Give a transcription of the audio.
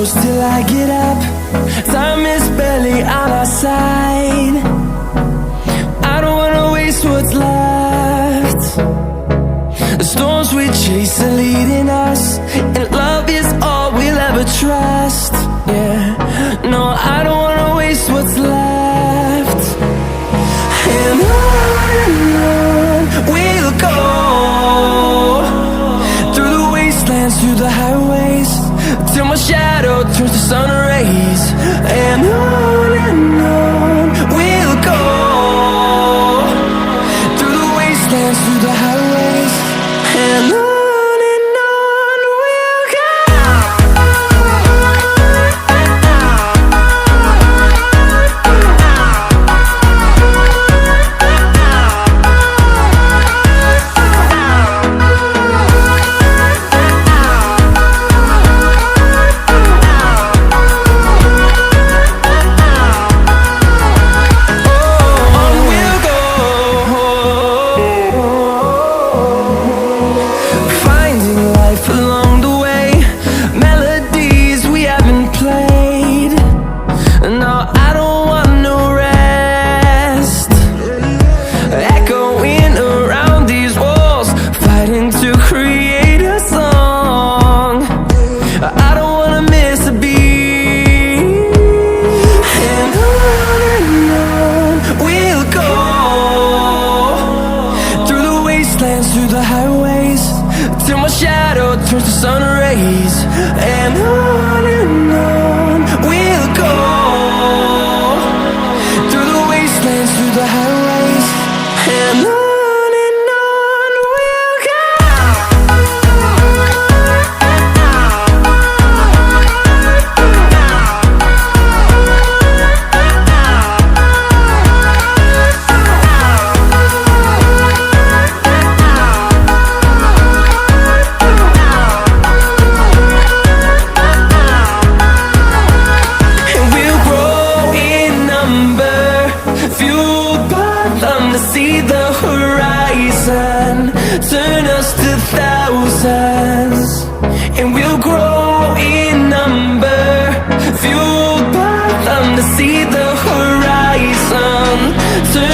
close till I get up. Time is barely on our side. I don't wanna waste what's left. The storms we chase are leading us, and love is all we'll ever trust. Yeah, no, I don't wanna waste what's left. And on we'll go, through the wastelands, through the highways, till my shadow turns to sun rays. And on we'll go, through the wastelands, through the highways, and on we'll go. Through the highways, till my shadow turns to sun rays. And on we'll go, through the wastelands, through the highways, and on we'll go. See the horizon turn us to thousands, and we'll grow in number, fueled by them. To see the horizon turn